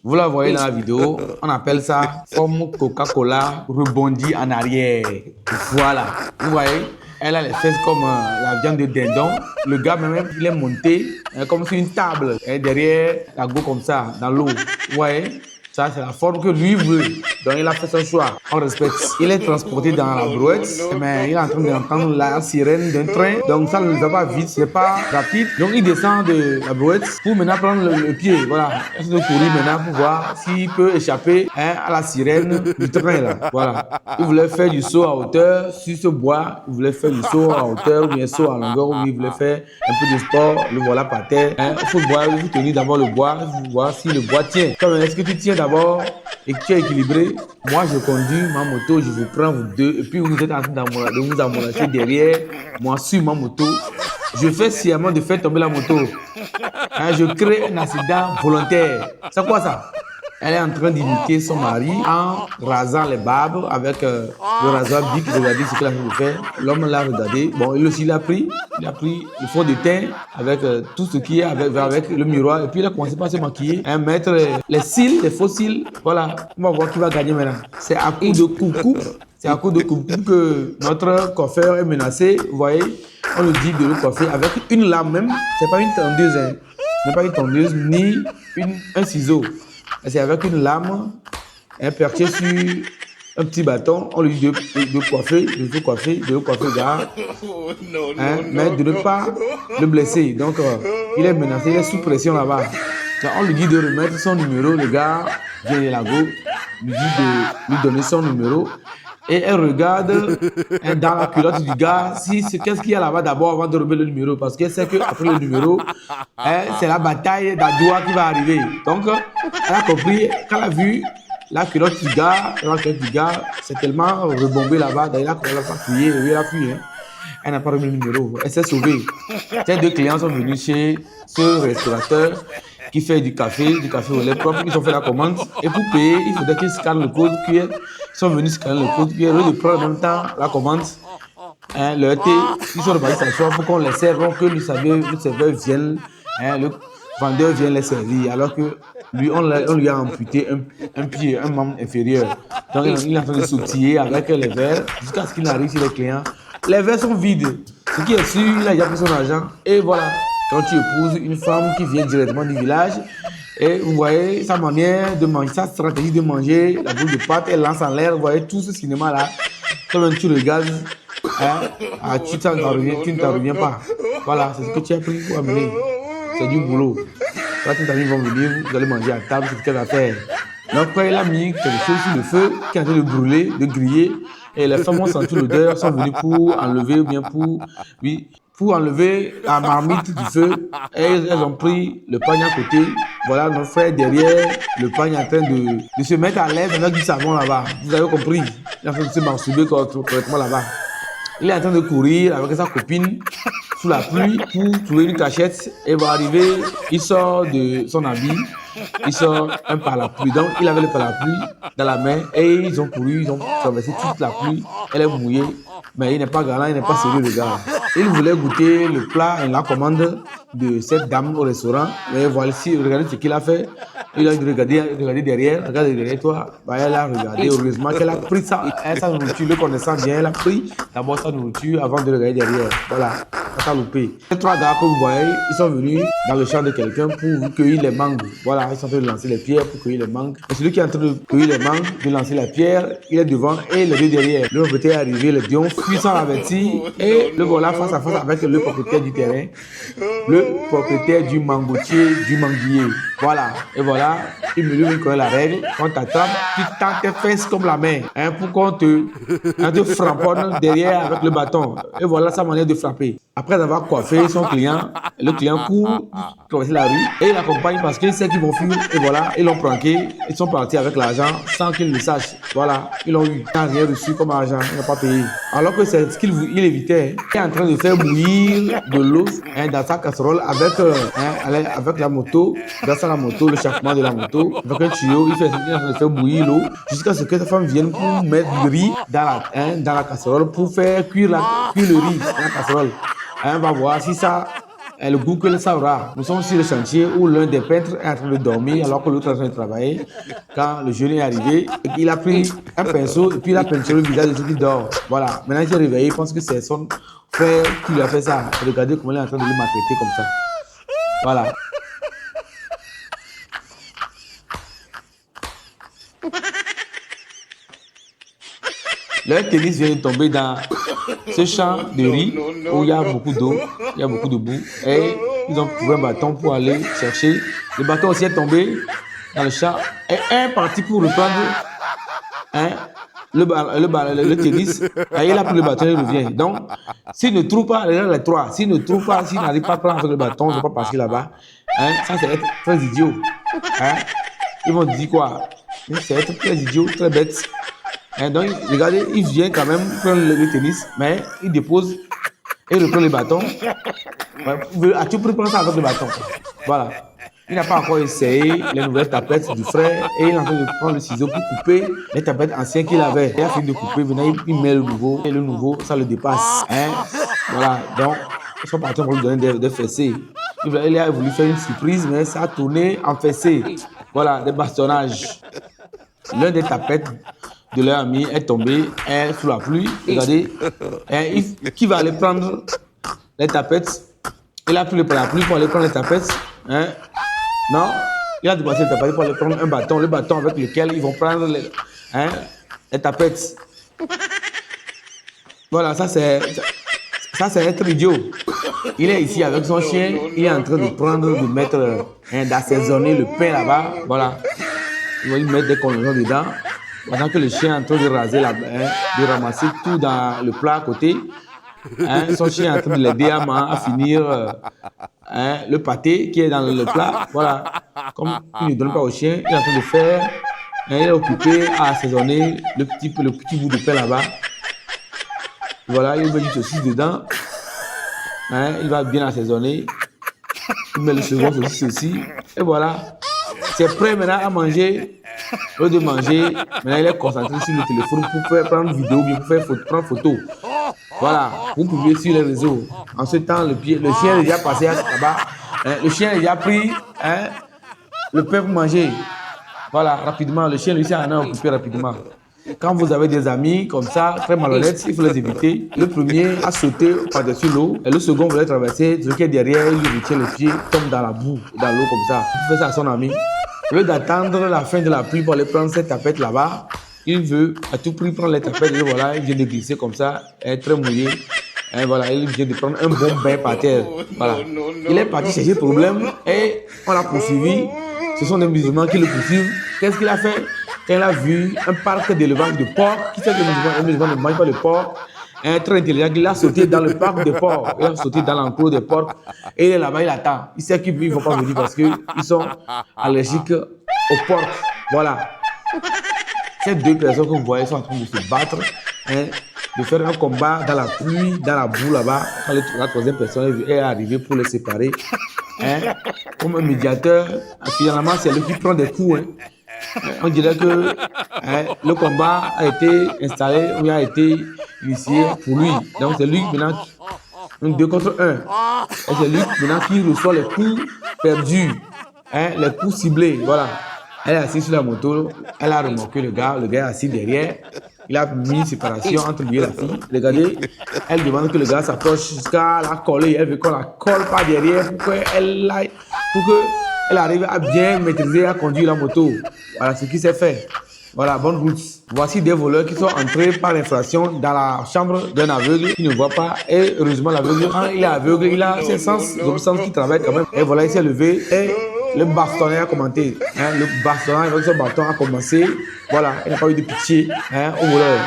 Vous la voyez dans la vidéo, on appelle ça comme Coca-Cola rebondit en arrière. Voilà, vous voyez, elle a les fesses comme la viande de dindon. Le gars même, il est monté comme sur une table et derrière la go comme ça, dans l'eau. Vous voyez, ça c'est la forme que lui veut. Donc il a fait son choix, on respecte. Il est transporté dans la brouette, mais il est en train d'entendre la sirène d'un train. Donc ça ne va pas vite, c'est pas rapide. Donc il descend de la brouette pour maintenant prendre le pied. Voilà, il essaie de courir maintenant pour voir s'il peut échapper à la sirène du train là. Voilà. Il voulait faire du saut à hauteur sur ce bois. Il voulait faire du saut à hauteur ou bien saut à longueur. Ou il voulait faire un peu de sport. Le voilà par terre. Il faut voir, il faut tenir d'abord le bois. Il faut voir si le bois tient. Est-ce que tu tiens d'abord et que tu es équilibré? Moi, je conduis ma moto, je vous prends vous deux. Et puis vous êtes en train de vous amouracher derrière moi sur ma moto. Je fais sciemment de faire tomber la moto. Je crée un accident volontaire. C'est quoi ça? Elle est en train d'imiter son mari en rasant les barbes avec le rasoir Bic. Regardez ce qu'elle a fait de faire. L'homme l'a regardé. Bon, lui aussi, il a pris le fond de teint avec tout ce qui est avec le miroir. Et puis, il a commencé par se maquiller, mettre les cils, les faux cils. Voilà, on va voir qui va gagner maintenant. C'est à coup de coupe-coupe. C'est à coup de coupe-coupe que notre coiffeur est menacé. Vous voyez, on lui dit de le coiffer avec une lame même. C'est pas une tondeuse, hein. Ce n'est pas une tondeuse ni un ciseau. C'est avec une lame perchée sur un petit bâton. On lui dit de coiffer, de le coiffer, gars. Mais de ne pas le blesser. Donc, il est menacé, il est sous pression là-bas. On lui dit de remettre son numéro. Le gars vient de la go, lui dit de lui donner son numéro. Et elle regarde dans la culotte du gars qu'est-ce qu'il y a là-bas d'abord avant de remettre le numéro. Parce qu'elle sait qu'après le numéro, c'est la bataille d'Adoua qui va arriver. Donc, elle a compris, quand elle a vu la culotte du gars, c'est tellement rebombé là-bas. D'ailleurs, elle n'a pas fouillé, elle a fui. Elle n'a pas remis le numéro. Elle s'est sauvée. Ces deux clients sont venus chez ce restaurateur qui fait du café au lait propre. Ils ont fait la commande. Et pour payer, il faudrait qu'ils scannent le code QR. Ils sont venus scanner le code QR. Au lieu de prendre en même temps la commande, le thé, ils sont repartis s'asseoir pour qu'on les serve, que le serveur vienne, le vendeur vienne les servir. Alors que lui, on lui a amputé un pied, un membre inférieur. Donc il est en train de sautiller avec les verres jusqu'à ce qu'il arrive chez les clients. Les verres sont vides. Ce qui est sûr, il a déjà pris son argent. Et voilà, quand tu épouses une femme qui vient directement du village, et vous voyez sa manière de manger, sa stratégie de manger, la boule de pâte, elle lance en l'air, vous voyez tout ce cinéma-là. Quand tu regardes, tu ne t'en reviens pas. Voilà, c'est ce que tu as pris pour amener. C'est du boulot. Quand tes amis vont venir, vous allez manger à table, c'est ce qu'elle va faire. Donc, quand il a mis quelque chose sur le feu, qui est en train de brûler, de griller, et les femmes ont senti l'odeur, sont venues pour enlever, ou bien pour enlever la marmite du feu. Et elles ont pris le pagne à côté. Voilà, nos frères derrière, le pagne en train de se mettre à l'aise avec du savon là-bas. Vous avez compris? Il est en train de se masturber correctement là-bas. Il est en train de courir avec sa copine sous la pluie pour trouver une cachette et va arriver. Il sort de son habit, il sort un parapluie. Donc, il avait le parapluie dans la main et ils ont couru, ils ont traversé toute la pluie. Elle est mouillée, mais il n'est pas galant, il n'est pas sérieux, le gars. Il voulait goûter le plat et la commande de cette dame au restaurant. Mais voici, regardez ce qu'il a fait. Il a regardé derrière, regardez derrière toi. Bah, elle a regardé, heureusement qu'elle a pris sa nourriture, le connaissant bien, elle a pris d'abord sa nourriture avant de regarder derrière. Voilà, ça a loupé. Les trois gars que vous voyez, ils sont venus dans le champ de quelqu'un pour cueillir les mangues. Voilà, ils sont en train de lancer les pierres pour cueillir les mangues. Et celui qui est en train de cueillir les mangues, de lancer la pierre, il est devant et les deux derrière. Le propriétaire est arrivé, les deux ont fui sans l'avertir et le voilà face à face avec le propriétaire du terrain, le propriétaire du mangotier, du manguier. Voilà, et voilà, il me connaît la règle. Quand tu t'attrapes, tu tends tes fesses comme la main pour qu'on te framponne derrière avec le bâton. Et voilà sa manière de frapper. Après avoir coiffé son client, le client court, traverser la rue et il l'accompagne parce qu'il sait qu'ils vont fuir. Et voilà, ils l'ont pranké, ils sont partis avec l'argent sans qu'ils le sachent. Voilà, ils l'ont eu. Il n'a rien reçu comme argent, il n'a pas payé. Alors que c'est ce qu'il évitait. Il est en train de faire bouillir de l'eau dans sa casserole avec la moto, grâce à la moto, le chauffement de la moto, avec un tuyau, il est en train de faire bouillir l'eau jusqu'à ce que sa femme vienne pour mettre du riz dans la casserole pour faire cuire le riz dans la casserole. On va voir si ça le goût que ça aura. Nous sommes sur le chantier où l'un des peintres est en train de dormir alors que l'autre est en train de travailler. Quand le jeune est arrivé, il a pris un pinceau et puis il a peinturé le visage de celui qui dort. Voilà. Maintenant, il s'est réveillé, il pense que c'est son frère qui lui a fait ça. Regardez comment il est en train de le maltraiter comme ça. Voilà. Le tennis vient de tomber dans ce champ de riz où il y a beaucoup d'eau, il y a beaucoup de boue. Et ils ont trouvé un bâton pour aller chercher. Le bâton aussi est tombé dans le champ. Et un parti pour reprendre le tennis. Et il a pris le bâton et il revient. Donc, s'il ne trouve pas, les trois, s'il ne trouve pas, s'il n'arrive pas à prendre avec le bâton, il ne va pas passer là-bas. Ça, c'est être très idiot. Ils vont dire quoi? C'est être très idiot, très bête. Donc, regardez, il vient quand même prendre le tennis, mais il dépose et il reprend le bâton. As-tu pris prendre ça avec le bâton? Voilà. Il n'a pas encore essayé les nouvelles tapettes du frère et il est en train de prendre le ciseau pour couper les tapettes anciennes qu'il avait. Il a fini de couper, maintenant il met le nouveau et le nouveau, ça le dépasse. Voilà. Donc, ils sont partis pour lui donner des fessées. Il a voulu faire une surprise, mais ça a tourné en fessées. Voilà, des bastonnages. L'un des tapettes de leur ami est tombé sous la pluie. Regardez, qui va aller prendre les tapettes? Il a pris le parapluie pour aller prendre les tapettes. Non, il a dépassé le tapette pour aller prendre un bâton, le bâton avec lequel ils vont prendre les tapettes. Voilà, ça c'est être idiot. Il est ici avec son chien, il est en train de mettre, d'assaisonner le pain là-bas. Voilà, il va lui mettre des condiments dedans. Pendant que le chien est en train de raser, de ramasser tout dans le plat à côté. Son chien est en train de l'aider à finir le pâté qui est dans le plat. Voilà. Comme il ne donne pas au chien, il est en train de faire. Il est occupé à assaisonner le petit bout de pain là-bas. Voilà, il met du saucisse dedans. Il va bien assaisonner. Il met le second saucisse aussi. Et voilà. C'est prêt maintenant à manger. Au lieu de manger, maintenant il est concentré sur le téléphone pour faire prendre vidéo, pour prendre photo. Voilà, vous publiez sur les réseaux. En ce temps, le chien est déjà passé là-bas. Le chien a déjà pris le pain pour manger. Voilà, rapidement. Le chien, lui, s'en a occupé rapidement. Quand vous avez des amis comme ça, très malhonnêtes, il faut les éviter. Le premier a sauté par-dessus l'eau et le second voulait traverser. Celui qui est derrière, il lui retient le pied, tombe dans la boue, dans l'eau comme ça. Il fait ça à son ami. Au lieu d'attendre la fin de la pluie pour aller prendre cette tapette là-bas, il veut à tout prix prendre les tapettes. Et voilà, il vient de glisser comme ça, elle est très mouillé. Et voilà, il vient de prendre un bon bain par terre. Voilà. Il est parti chercher le problème et on l'a poursuivi. Ce sont des musulmans qui le poursuivent. Qu'est-ce qu'il a fait? Quand il a vu un parc d'élevage de porcs, qui fait que les musulmans ne mangent pas de porc, très intelligent, il a sauté dans le parc des porcs. Il a sauté dans l'enclos des porcs. Et il est là-bas, il attend. Il sait qu'ils ne vont pas venir parce qu'ils sont allergiques aux porcs. Voilà. Ces deux personnes que vous voyez sont en train de se battre, de faire un combat dans la pluie, dans la boue là-bas. Quand la troisième personne est arrivée pour les séparer, comme un médiateur, finalement c'est lui qui prend des coups. On dirait que le combat a été installé ou a été initié pour lui. Donc c'est lui maintenant, 2 contre 1. Et c'est lui maintenant qui reçoit les coups perdus, les coups ciblés. Voilà. Elle est assise sur la moto, elle a remarqué le gars est assis derrière. Il a mis une séparation entre lui et la fille. Regardez, elle demande que le gars s'approche jusqu'à la coller. Elle veut qu'on la colle par derrière pour qu'elle arrive à bien maîtriser, à conduire la moto. Voilà ce qui s'est fait. Voilà, bonne route. Voici des voleurs qui sont entrés par infraction dans la chambre d'un aveugle qui ne voit pas. Et heureusement, l'aveugle, quand il est aveugle, il a ses sens qui travaillent quand même. Et voilà, il s'est levé et le bastonnet a commenté. Le bastonnet avec son bâton a commencé. Voilà, il n'a pas eu de pitié au voleur.